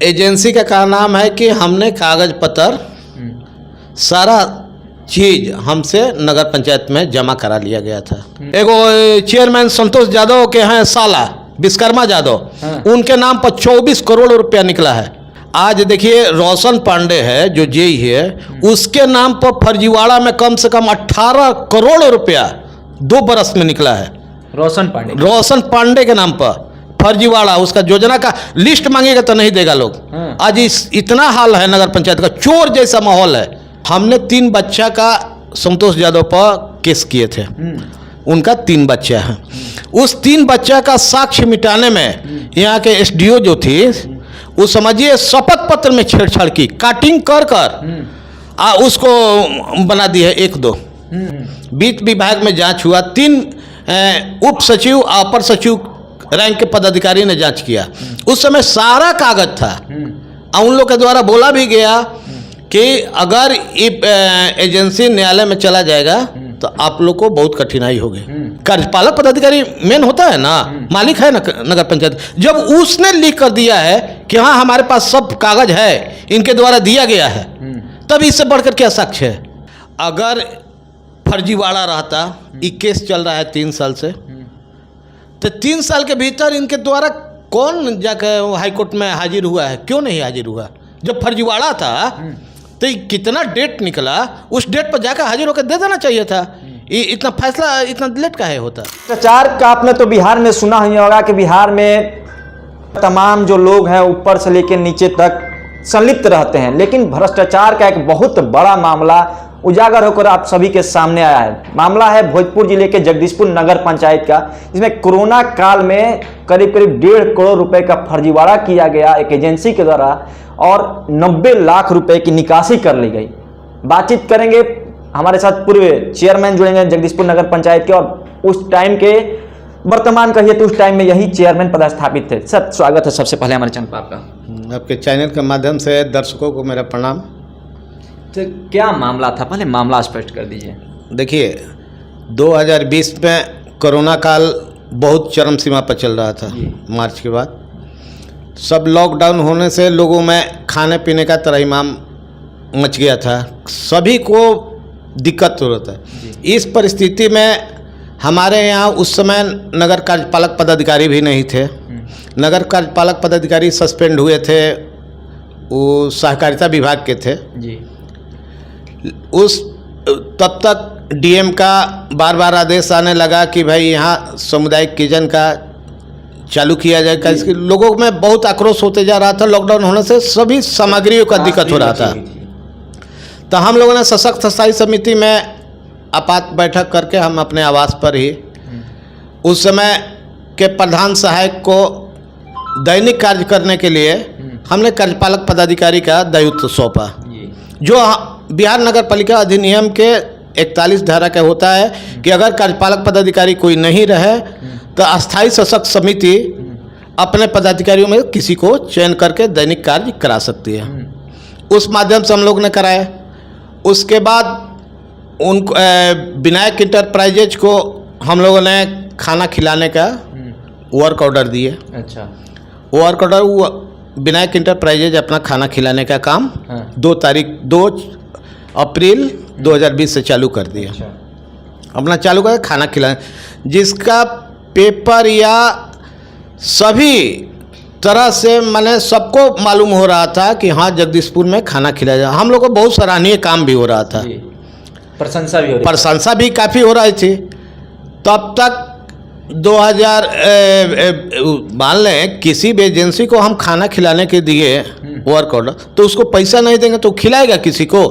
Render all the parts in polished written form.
Agency का नाम है कि हमने कागज पत्र सारा चीज हमसे नगर पंचायत में जमा करा लिया गया था। एगो चेयरमैन संतोष यादव के हैं साला विश्वकर्मा यादव, उनके नाम पर 24 करोड़ रुपया निकला है। आज देखिए रोशन पांडे है जो जेई है, उसके नाम पर फर्जीवाड़ा में कम से कम 18 करोड़ रुपया 2 बरस में निकला है। रोशन पांडे के नाम पर फर्जीवाड़ा, उसका योजना का लिस्ट मांगेगा तो नहीं देगा लोग। आज इतना हाल है नगर पंचायत का, चोर जैसा माहौल है। हमने 3 बच्चा का संतोष यादव पर केस किए थे, उनका 3 बच्चा है। उस 3 बच्चा का साक्ष्य मिटाने में यहाँ के एसडीओ जो थी, वो समझिए शपथ पत्र में छेड़छाड़ की, काटिंग कर कर उसको बना दी है 1-2। वित्त विभाग में जांच हुआ, 3 उप सचिव अपर सचिव रैंक के पदाधिकारी ने जांच किया। उस समय सारा कागज था। उन लोग के द्वारा बोला भी गया कि अगर एजेंसी न्यायालय में चला जाएगा तो आप लोग को बहुत कठिनाई होगी। कार्यपालक पदाधिकारी मेन होता है ना, मालिक है ना नगर पंचायत। जब उसने लिख कर दिया है कि हाँ हमारे पास सब कागज है, इनके द्वारा दिया गया है, तब इससे बढ़कर क्या साक्ष्य है। अगर फर्जीवाड़ा रहता, ये केस चल रहा है 3 साल से, तो 3 साल के भीतर इनके द्वारा कौन जाकर हाईकोर्ट में हाजिर हुआ है, क्यों नहीं हाजिर हुआ। जब फर्जीवाड़ा था तो कितना डेट निकला, उस डेट पर जाकर हाजिर होकर दे देना चाहिए था। इतना फैसला इतना लेट काहे होता। भ्रष्टाचार का आपने तो बिहार में सुना ही होगा कि बिहार में तमाम जो लोग हैं ऊपर से लेकर नीचे तक संलिप्त रहते हैं, लेकिन भ्रष्टाचार का एक बहुत बड़ा मामला उजागर होकर आप सभी के सामने आया है। मामला है भोजपुर जिले के जगदीशपुर नगर पंचायत का, जिसमें कोरोना काल में करीब 1.5 करोड़ रुपए का फर्जीवाड़ा किया गया एक एजेंसी के द्वारा और 90 लाख रुपए की निकासी कर ली गई। बातचीत करेंगे, हमारे साथ पूर्व चेयरमैन जुड़ेंगे जगदीशपुर नगर पंचायत के, और उस टाइम के वर्तमान कहिए तो उस टाइम में यही चेयरमैन पदस्थापित थे। सर स्वागत है सबसे पहले हमारे चैनल पर आपका। आपके चैनल के माध्यम से दर्शकों को मेरा प्रणाम। तो क्या मामला था, पहले मामला स्पष्ट कर दीजिए। देखिए 2020 में कोरोना काल बहुत चरम सीमा पर चल रहा था। मार्च के बाद सब लॉकडाउन होने से लोगों में खाने पीने का त्रहिमाम मच गया था, सभी को दिक्कत हो रहा था। इस परिस्थिति में हमारे यहाँ उस समय नगर कार्यपालक पदाधिकारी भी नहीं थे। नगर कार्यपालक पदाधिकारी सस्पेंड हुए थे, वो सहकारिता विभाग के थे जी। तब तक डीएम का बार बार आदेश आने लगा कि भाई यहाँ सामुदायिक किचन का चालू किया जाएगा। इसके लोगों में बहुत आक्रोश होते जा रहा था। लॉकडाउन होने से सभी सामग्रियों का दिक्कत हो रहा था। तो हम लोगों ने सशक्त स्थायी समिति में आपात बैठक करके हम अपने आवास पर ही उस समय के प्रधान सहायक को दैनिक कार्य करने के लिए हमने कार्यपालक पदाधिकारी का दायित्व सौंपा, जो बिहार नगर पालिका अधिनियम के 41 धारा का होता है कि अगर कार्यपालक पदाधिकारी कोई नहीं रहे तो अस्थायी सशक्त समिति अपने पदाधिकारियों में किसी को चयन करके दैनिक कार्य करा सकती है। उस माध्यम से हम लोग ने कराया। उसके बाद उनको विनायक इंटरप्राइजेज को हम लोगों ने खाना खिलाने का वर्क ऑर्डर दिए। अच्छा, वर्क ऑर्डर विनायक इंटरप्राइजेज अपना खाना खिलाने का काम 2 अप्रैल 2020 से चालू कर दिया। अच्छा। अपना चालू कर खाना खिलाने, जिसका पेपर या सभी तरह से मैंने सबको मालूम हो रहा था कि हाँ जगदीशपुर में खाना खिलाया जा। हम लोग को बहुत सराहनीय काम भी हो रहा था, प्रशंसा भी काफ़ी हो रही थी। तब तक 2000 मान लें किसी भी एजेंसी को हम खाना खिलाने के दिए वर्क ऑर्डर, तो उसको पैसा नहीं देंगे तो खिलाएगा किसी को।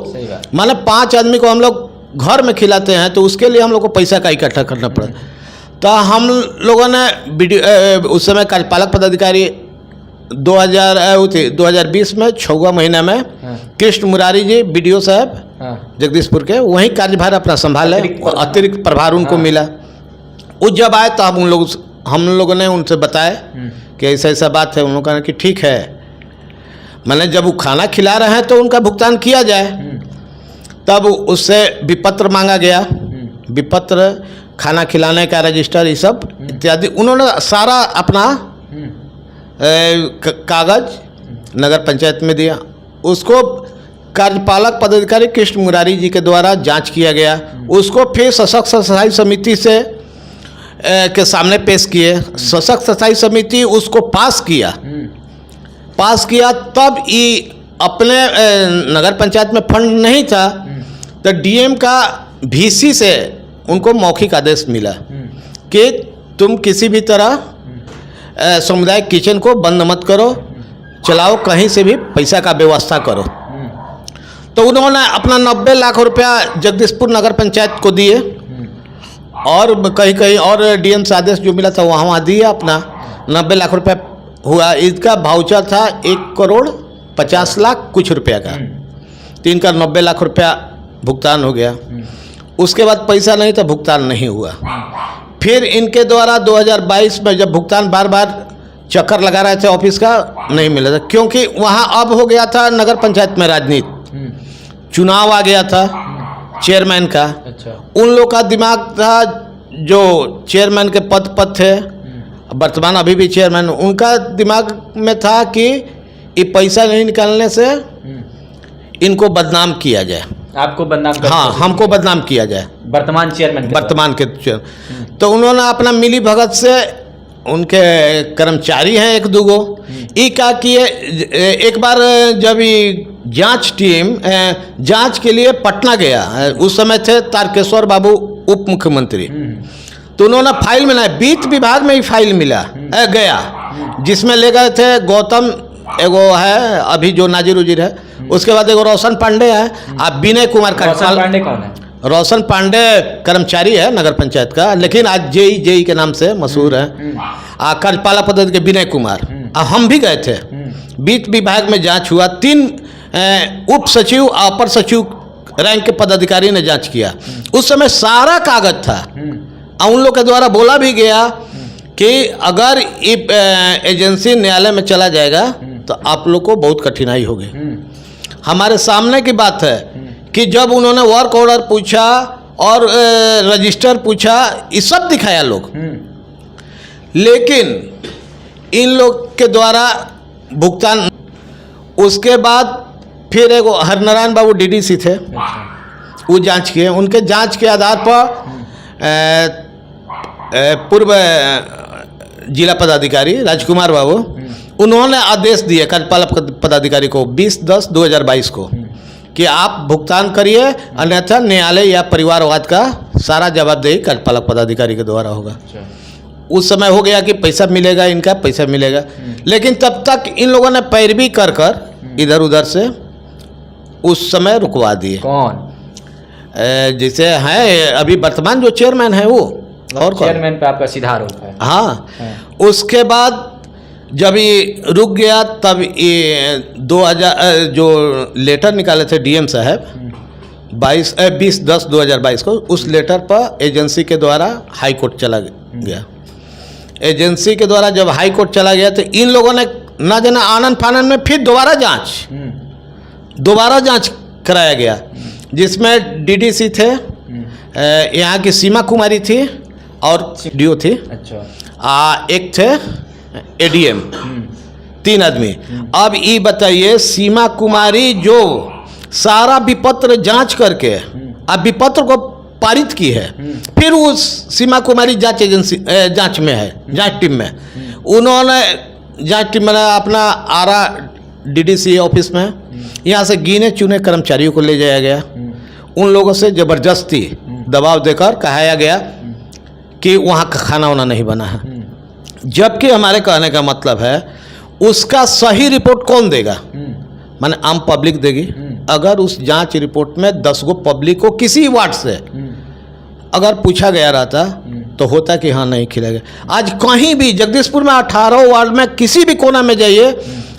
माने 5 आदमी को हम लोग घर में खिलाते हैं तो उसके लिए हम लोग को पैसा का इकट्ठा करना पड़ा। तो हम लोगों ने उस समय कार्यपालक पदाधिकारी 2020 में 6वां महीना में कृष्ण मुरारी जी BDO साहब जगदीशपुर के, वहीं कार्यभार अपना संभाले, अतिरिक्त प्रभार उनको मिला। वो जब आए तो हम लोगों ने उनसे बताया कि ऐसा ऐसा बात है। उन लोगों ने कि ठीक है, मैंने जब वो खाना खिला रहे हैं तो उनका भुगतान किया जाए। तब उससे विपत्र मांगा गया, विपत्र, खाना खिलाने का रजिस्टर, ये सब इत्यादि। उन्होंने सारा अपना कागज नगर पंचायत में दिया। उसको कार्यपालक पदाधिकारी कृष्ण मुरारी जी के द्वारा जांच किया गया। उसको फिर सशक्त स्थायी समिति से के सामने पेश किए। सशक्त स्थायी समिति उसको पास किया। तब ये अपने नगर पंचायत में फंड नहीं था, तो डीएम का वीसी से उनको मौखिक आदेश मिला कि तुम किसी भी तरह सामुदायिक किचन को बंद मत करो, चलाओ, कहीं से भी पैसा का व्यवस्था करो। तो उन्होंने अपना 90 लाख रुपया जगदीशपुर नगर पंचायत को दिए और कहीं और डीएम से आदेश जो मिला था वहाँ दिए अपना 90 लाख रुपया हुआ। इसका वाउचर था 1,50,00,000 कुछ रुपया का, तो इनका 90 लाख रुपया भुगतान हो गया। उसके बाद पैसा नहीं तो भुगतान नहीं हुआ। फिर इनके द्वारा 2022 में जब भुगतान बार बार चक्कर लगा रहे थे ऑफिस का, नहीं मिला था, क्योंकि वहाँ अब हो गया था नगर पंचायत में राजनीति, चुनाव आ गया था चेयरमैन का। अच्छा। उन लोग का दिमाग था जो चेयरमैन के पद पर थे, वर्तमान अभी भी चेयरमैन, उनका दिमाग में था कि ये पैसा नहीं निकालने से इनको बदनाम किया जाए। आपको बदनाम कर, हाँ, हमको बदनाम किया जाए वर्तमान चेयरमैन के। तो उन्होंने अपना मिली भगत से, उनके कर्मचारी हैं एक दो गो, ये क्या किए, एक बार जब ये जांच टीम जांच के लिए पटना गया, उस समय थे तारकेश्वर बाबू उप मुख्यमंत्री, तो उन्होंने फाइल मिला, वित्त विभाग में ही फाइल मिला गया, जिसमें ले गए थे गौतम, एगो है अभी जो नाजिर उजिर है, उसके बाद एगो रोशन पांडे है, आप विनय कुमार पांडे कौन है? रोशन पांडे कर्मचारी है नगर पंचायत का, लेकिन आज जेई के नाम से मशहूर है। कार्यपालक पदाधिकारी विनय कुमार, हम भी गए थे। वित्त विभाग में जांच हुआ, 3 उप सचिव अपर सचिव रैंक के पदाधिकारी ने जांच किया। उस समय सारा कागज था, उन लोग के द्वारा बोला भी गया कि अगर एजेंसी न्यायालय में चला जाएगा तो आप लोग को बहुत कठिनाई होगी। हमारे सामने की बात है कि जब उन्होंने वर्क ऑर्डर पूछा और रजिस्टर पूछा, ये सब दिखाया लोग, लेकिन इन लोग के द्वारा भुगतान। उसके बाद फिर एगो हरनारायण बाबू डीडीसी थे, वो जांच किए। उनके जांच के आधार पर पूर्व जिला पदाधिकारी राजकुमार बाबू, उन्होंने आदेश दिए कार्यपालक पदाधिकारी को 20/10/2022 को कि आप भुगतान करिए, अन्यथा न्यायालय या परिवारवाद का सारा जवाबदेही कार्यपालक पदाधिकारी के द्वारा होगा। उस समय हो गया कि पैसा मिलेगा, इनका पैसा मिलेगा, लेकिन तब तक इन लोगों ने पैरवी कर इधर उधर से उस समय रुकवा दिए। कौन? जैसे हैं अभी वर्तमान जो चेयरमैन है वो, और चेयरमैन पे आपका सीधा आरोप है? हाँ। उसके बाद जब ये रुक गया, तब ये 2000 जो लेटर निकाले थे डीएम साहब 20/10/2022 को, उस लेटर पर एजेंसी के द्वारा हाई कोर्ट चला गया। एजेंसी के द्वारा जब हाई कोर्ट चला गया तो इन लोगों ने ना जाना आनंद फानन में फिर दोबारा जांच कराया गया, जिसमें डीडीसी थे, यहाँ की सीमा कुमारी थी और डीओ थी। अच्छा। एक थे एडीएम, 3 आदमी। अब ये बताइए, सीमा कुमारी जो सारा विपत्र जांच करके अब विपत्र को पारित की है, फिर उस सीमा कुमारी जांच में है, जांच टीम में, उन्होंने जांच टीम में अपना आरा डीडीसी ऑफिस में यहाँ से गिने चुने कर्मचारियों को ले जाया गया। उन लोगों से जबरदस्ती दबाव देकर कहाया गया कि वहाँ का खाना वाना नहीं बना है, जबकि हमारे कहने का मतलब है उसका सही रिपोर्ट कौन देगा? माने आम पब्लिक देगी। अगर उस जांच रिपोर्ट में 10 गो पब्लिक को किसी वार्ड से अगर पूछा गया रहता तो होता कि हाँ नहीं खिलाएगा। आज कहीं भी जगदीशपुर में 18 वार्ड में किसी भी कोना में जाइए,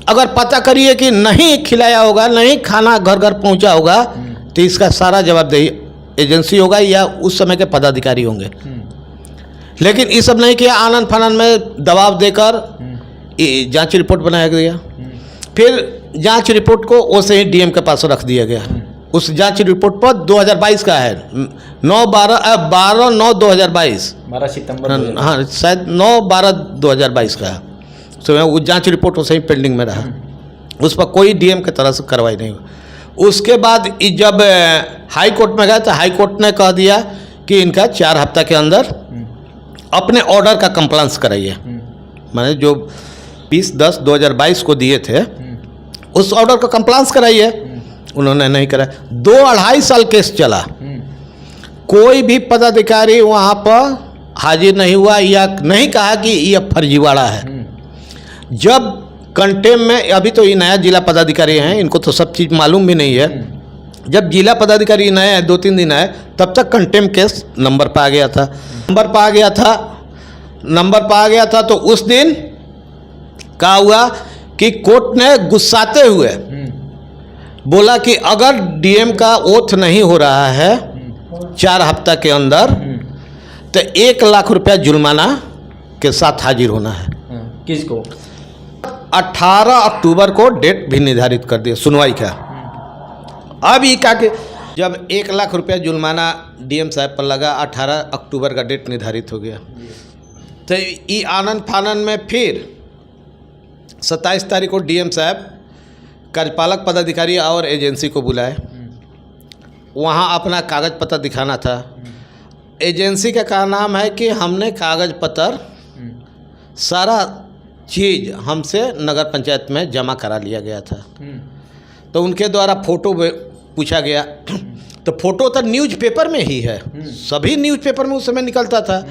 अगर पता करिए कि नहीं खिलाया होगा, नहीं खाना घर घर पहुंचा होगा, तो इसका सारा जवाबदेही एजेंसी होगा या उस समय के पदाधिकारी होंगे। लेकिन ये सब नहीं किया, आनंद फानन में दबाव देकर जांच रिपोर्ट बनाया गया। फिर जांच रिपोर्ट को वैसे ही डीएम के पास रख दिया गया। उस जांच रिपोर्ट पर 2022 का है, 12/9/2022, 12 सितंबर, हाँ शायद 9/12/2022 का है। तो वो जांच रिपोर्ट वैसे ही पेंडिंग में रहा। उस पर कोई डीएम की तरह से कार्रवाई नहीं हुई। उसके बाद जब हाई कोर्ट में गए तो हाई कोर्ट ने कह दिया कि इनका 4 हफ्ता के अंदर अपने ऑर्डर का कंप्लायंस कराइए। मैंने जो 20/10/2022 को दिए थे उस ऑर्डर का कंप्लायंस कराइए। उन्होंने नहीं करा। 2-2.5 साल केस चला, कोई भी पदाधिकारी वहाँ पर हाजिर नहीं हुआ या नहीं कहा कि ये फर्जीवाड़ा है। जब कंटेम में, अभी तो ये नया जिला पदाधिकारी हैं, इनको तो सब चीज़ मालूम भी नहीं है। जब जिला पदाधिकारी नए हैं, 2-3 दिन आए, तब तक कंटेम केस नंबर पर आ गया था। तो उस दिन क्या हुआ कि कोर्ट ने गुस्साते हुए बोला कि अगर डीएम का ओथ नहीं हो रहा है 4 हफ्ता के अंदर तो 1 लाख रुपया जुर्माना के साथ हाजिर होना है। किसको? 18 अक्टूबर को डेट भी निर्धारित कर दिया सुनवाई का। अब ये क्या कि जब 1 लाख रुपया जुर्माना डीएम साहब पर लगा, 18 अक्टूबर का डेट निर्धारित हो गया, तो ये आनंद फानन में फिर 27 तारीख को डीएम साहब कार्यपालक पदाधिकारी और एजेंसी को बुलाए। वहाँ अपना कागज पत्र दिखाना था। एजेंसी का क्या नाम है कि हमने कागज पत्र सारा चीज़ हमसे नगर पंचायत में जमा करा लिया गया था। तो उनके द्वारा फ़ोटो पूछा गया, तो फ़ोटो तो न्यूज़पेपर में ही है, सभी न्यूज़पेपर में उस समय निकलता था।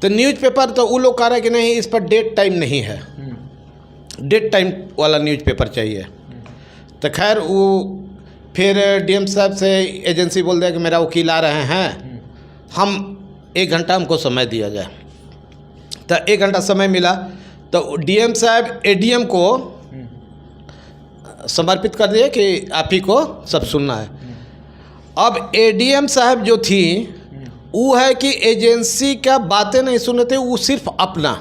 तो न्यूज़पेपर तो वो लोग कह रहे हैं कि नहीं, इस पर डेट टाइम नहीं है, डेट टाइम वाला न्यूज़पेपर चाहिए। तो खैर वो फिर डीएम साहब से एजेंसी बोल दिया कि मेरा वकील आ रहे हैं, हम 1 घंटा हमको समय दिया जाए। तो 1 घंटा समय मिला तो डीएम साहब एडीएम को समर्पित कर दिए कि आप ही को सब सुनना है। अब एडीएम साहब जो थी वो है कि एजेंसी का बातें नहीं सुन रहे थे, वो सिर्फ अपना,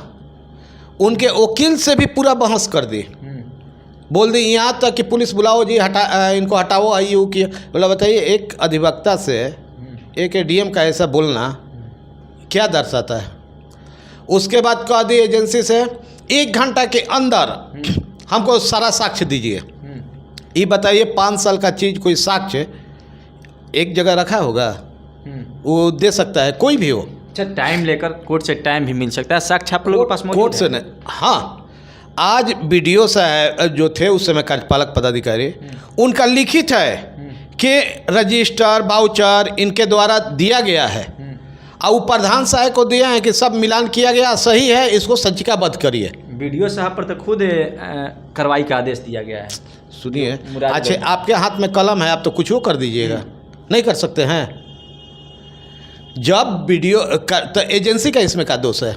उनके वकील से भी पूरा बहस कर दी। बोल दी यहाँ तक कि पुलिस बुलाओ जी, इनको हटाओ, आई वो किया। बोला बताइए, एक अधिवक्ता से एक एडीएम का ऐसा बोलना क्या दर्शाता है। उसके बाद कह दी एजेंसी से 1 घंटा के अंदर हमको सारा साक्ष्य दीजिए। ये बताइए 5 साल का चीज़ कोई साक्ष्य एक जगह रखा होगा, वो दे सकता है कोई भी हो। अच्छा, टाइम लेकर कोर्ट से टाइम भी मिल सकता है, साक्ष्य आप लोगों के पास मौजूद कोर्ट से नहीं। हाँ, आज बीडीओ साहब जो थे उस समय कार्यपालक पदाधिकारी, उनका लिखित है कि रजिस्टर वाउचर इनके द्वारा दिया गया है और वो प्रधान साहब को दिया है कि सब मिलान किया गया, सही है, इसको संचिकाबद्ध करिए। वीडियो साहब पर तो खुद कार्रवाई का आदेश दिया गया है। सुनिए, अच्छा आपके हाथ में कलम है, आप तो कुछ वो कर दीजिएगा, नहीं कर सकते हैं। जब वीडियो तो एजेंसी का इसमें क्या दोष है?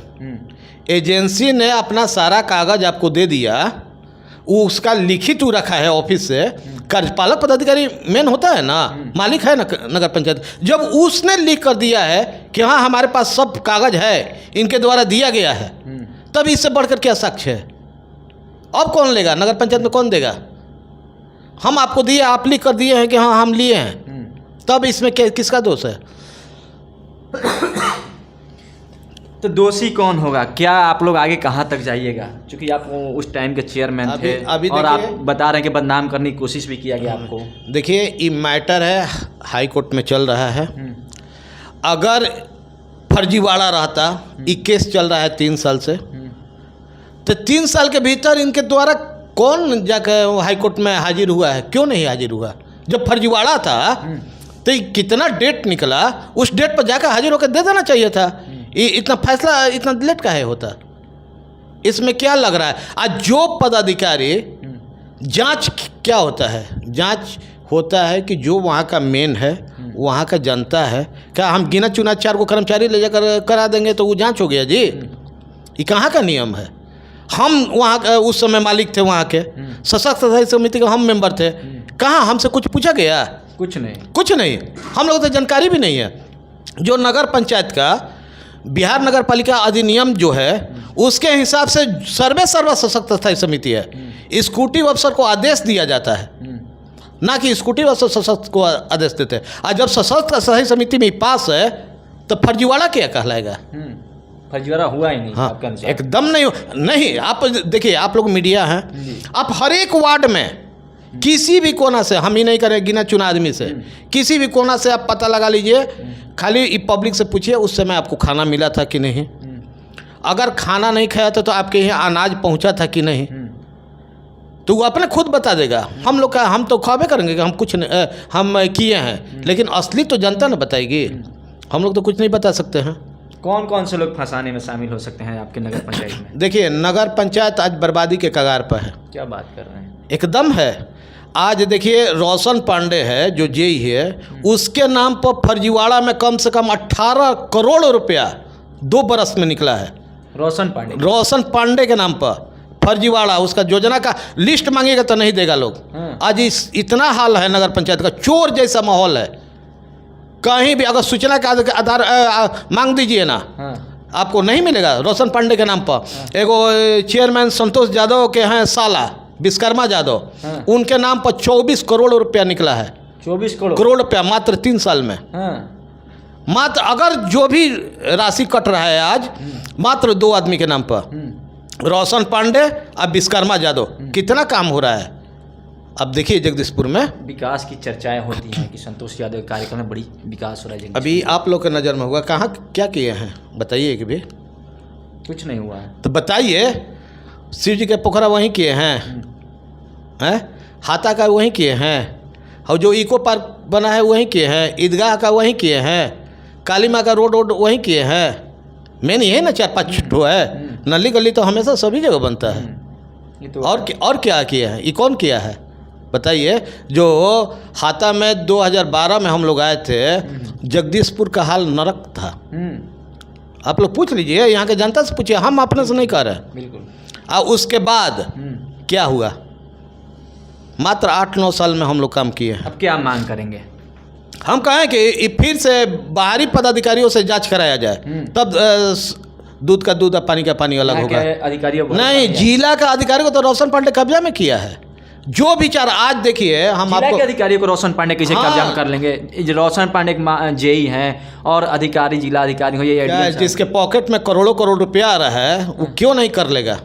एजेंसी ने अपना सारा कागज आपको दे दिया, वो उसका लिखित रखा है ऑफिस से। कार्यपालक पदाधिकारी मेन होता है ना, मालिक है ना नगर पंचायत। जब उसने लिख कर दिया है कि हाँ हमारे पास सब कागज है, इनके द्वारा दिया गया है, तब इससे बढ़कर क्या साक्ष्य है? अब कौन लेगा? नगर पंचायत में कौन देगा? हम आपको दिए, आप लिख कर दिए हैं कि हाँ हम लिए हैं, तब इसमें किसका दोष है? तो दोषी कौन होगा? क्या आप लोग आगे कहाँ तक जाइएगा? क्योंकि आप उस टाइम के चेयरमैन थे और आप बता रहे हैं कि बदनाम करने की कोशिश भी किया गया आपको। देखिए, ये मैटर है हाई कोर्ट में चल रहा है। अगर फर्जीवाड़ा रहता, ये केस चल रहा है 3 साल से, तो 3 साल के भीतर इनके द्वारा कौन जाकर हाई कोर्ट में हाजिर हुआ है? क्यों नहीं हाजिर हुआ? जब फर्जीवाड़ा था तो कितना डेट निकला, उस डेट पर जाकर हाजिर होकर दे देना चाहिए था। ये इतना फैसला इतना लेट काहे होता? इसमें क्या लग रहा है? आज जो पदाधिकारी, जांच क्या होता है? जांच होता है कि जो वहाँ का मेन है, वहाँ का जनता है। क्या हम गिना चुना 4 को कर्मचारी ले जाकर करा देंगे तो वो जांच हो गया जी? ये कहाँ का नियम है? हम वहाँ उस समय मालिक थे, वहाँ के सशक्त स्थायी समिति के हम मेंबर थे। कहाँ हमसे कुछ पूछा गया? कुछ नहीं। हम लोग तो जानकारी भी नहीं है। जो नगर पंचायत का बिहार नगर पालिका अधिनियम जो है उसके हिसाब से सर्व सशक्त स्थायी समिति है। एग्जीक्यूटिव अफसर को आदेश दिया जाता है, ना कि एग्जीक्यूटिव अफसर सशक्त को आदेश देते हैं। और जब सशक्त स्थायी समिति में पास है तो फर्जीवाड़ा क्या कहलाएगा? फर्जीवाड़ा हुआ ही नहीं हाँ आपके अनुसार? एकदम नहीं। आप देखिए, आप लोग मीडिया हैं, आप हर एक वार्ड में किसी भी कोना से, हम ही नहीं करें गिना चुना आदमी से, किसी भी कोना से आप पता लगा लीजिए, खाली पब्लिक से पूछिए उस समय आपको खाना मिला था कि नहीं। अगर खाना नहीं खाया था तो आपके यहाँ अनाज पहुँचा था कि नहीं, तो वो अपने खुद बता देगा। हम लोग का, हम तो ख्वाबे करेंगे कि हम कुछ हम किए हैं, लेकिन असली तो जनता न बताएगी। हम लोग तो कुछ नहीं बता सकते हैं। कौन कौन से लोग फंसाने में शामिल हो सकते हैं आपके नगर पंचायत में? देखिए, नगर पंचायत आज बर्बादी के कगार पर है। क्या बात कर रहे हैं? एकदम है। आज देखिए, रोशन पांडे है जो जेई है, उसके नाम पर फर्जीवाड़ा में कम से कम 18 करोड़ रुपया 2 बरस में निकला है। रोशन पांडे के नाम पर फर्जीवाड़ा, उसका योजना का लिस्ट मांगेगा तो नहीं देगा लोग। आज इतना हाल है नगर पंचायत का, चोर जैसा माहौल है। कहीं भी अगर सूचना का आधार मांग दीजिए ना, आपको नहीं मिलेगा। रोशन पांडे के नाम पर एगो चेयरमैन संतोष यादव के हैं साला विश्वकर्मा यादव, उनके नाम पर 24 करोड़ रुपया निकला है। 24 करोड़ रुपया मात्र 3 साल में। मात्र अगर जो भी राशि कट रहा है आज, मात्र 2 आदमी के नाम पर, रोशन पांडे और विश्वकर्मा यादव। कितना काम हो रहा है। अब देखिए, जगदीशपुर में विकास की चर्चाएं होती हैं कि संतोष यादव के कार्यक्रम में बड़ी विकास हो रहा है। अभी आप लोग के नज़र में हुआ कहाँ, क्या किए हैं बताइए कि भी? कुछ नहीं हुआ है। तो बताइए, शिव जी के पोखरा वहीं किए हैं, हाथा का वहीं किए हैं, और जो इको पार्क बना है वहीं किए हैं, ईदगाह का वहीं किए हैं, काली माँ का रोड वहीं किए हैं। मेन ये है ना, 4-5 ठो है। नली गली तो हमेशा सभी जगह बनता है। ये तो और क्या किया है? ये कौन किया है बताइए? जो हाथा में 2012 में हम लोग आए थे, जगदीशपुर का हाल नरक था। आप लोग पूछ लीजिए, यहाँ के जनता से पूछिए, हम अपने से नहीं कर रहे। बिल्कुल। और उसके बाद क्या हुआ? मात्र 8-9 साल में हम लोग काम किए हैं। अब क्या मांग करेंगे? हम कहें कि फिर से बाहरी पदाधिकारियों से जांच कराया जाए, तब दूध का दूध और पानी का पानी अलग होगा। अधिकारियों नहीं, जिला का अधिकारी को तो रोशन पांडे कब्जा में किया है। जो विचार आज देखिए, हम आपको के अधिकारी को रोशन पांडे कैसे कब्जा में कर लेंगे? रोशन पांडे जेई हैं और अधिकारी जिला अधिकारी हो, ये जिसके पॉकेट में करोड़ों करोड़ रुपया आ रहा है, वो क्यों नहीं कर लेगा?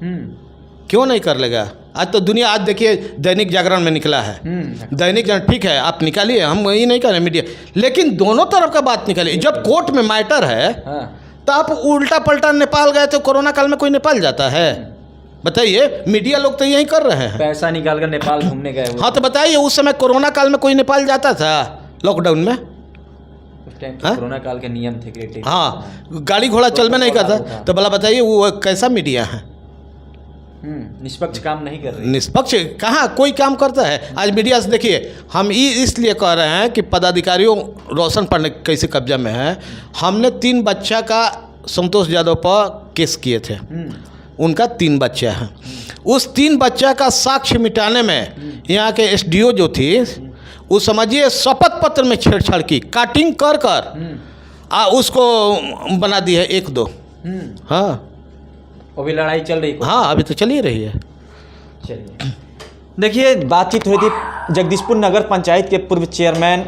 क्यों नहीं कर लेगा? आज तो दुनिया, आज देखिए दैनिक जागरण में निकला है। दैनिक जागरण ठीक है, आप निकालिए, हम ये नहीं कर रहे मीडिया, लेकिन दोनों तरफ का बात निकालिए। जब कोर्ट में मैटर है, तो आप उल्टा पलटा नेपाल गए तो कोरोना काल में कोई नेपाल जाता है? बताइए, मीडिया लोग तो यही कर रहे हैं, पैसा निकाल कर नेपाल घूमने गए। हाँ, तो बताइए, उस समय कोरोना काल में कोई नेपाल जाता था लॉकडाउन में? उस टाइम कोरोना काल के नियम थे। हाँ, गाड़ी घोड़ा चल में नहीं करता, तो भला बताइए वो कैसा मीडिया है? निष्पक्ष काम नहीं कर रहे। निष्पक्ष कहाँ कोई काम करता है? आज मीडिया से देखिए, हम इसलिए कह रहे हैं कि पदाधिकारियों रोशन पांडे कैसे कब्जा में है। हमने 3 बच्चा का संतोष यादव पर केस किए थे। उनका 3 बच्चा है। उस 3 बच्चा का साक्ष्य मिटाने में यहाँ के SDO जो थी, वो समझिए शपथ पत्र में छेड़छाड़ की, काटिंग कर उसको बना दी है 1-2। हाँ, अभी लड़ाई चल रही है। हाँ, अभी तो चल ही रही है। चलिए, देखिए, बातचीत हुई थी जगदीशपुर नगर पंचायत के पूर्व चेयरमैन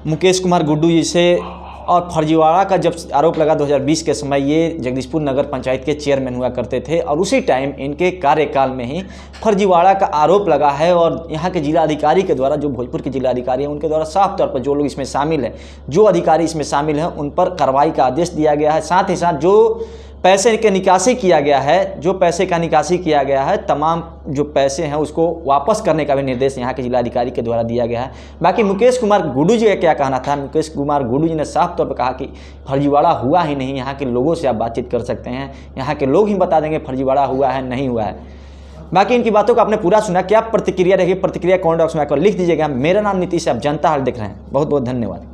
मुकेश कुमार गुड्डू जी से, और फर्जीवाड़ा का जब आरोप लगा 2020 के समय, ये जगदीशपुर नगर पंचायत के चेयरमैन हुआ करते थे, और उसी टाइम इनके कार्यकाल में ही फर्जीवाड़ा का आरोप लगा है। और यहाँ के जिलाधिकारी के द्वारा, जो भोजपुर के जिलाधिकारी हैं, उनके द्वारा साफ तौर पर जो लोग इसमें शामिल हैं, जो अधिकारी इसमें शामिल हैं, उन पर कार्रवाई का आदेश दिया गया है। साथ ही साथ जो पैसे के निकासी किया गया है, जो पैसे का निकासी किया गया है, तमाम जो पैसे हैं उसको वापस करने का भी निर्देश यहाँ के जिलाधिकारी के द्वारा दिया गया है। बाकी मुकेश कुमार गुड्डू जी का क्या कहना था? मुकेश कुमार गुड्डू जी ने साफ तौर पर कहा कि फर्जीवाड़ा हुआ ही नहीं। यहाँ के लोगों से आप बातचीत कर सकते हैं, यहाँ के लोग ही बता देंगे फर्जीवाड़ा हुआ है नहीं हुआ है। बाकी इनकी बातों को आपने पूरा सुना। क्या प्रतिक्रिया रहेगी? प्रतिक्रिया कमेंट बॉक्स में आकर लिख दीजिएगा। मेरा नाम नीतीश है, आप जनता हाल देख रहे हैं। बहुत बहुत धन्यवाद।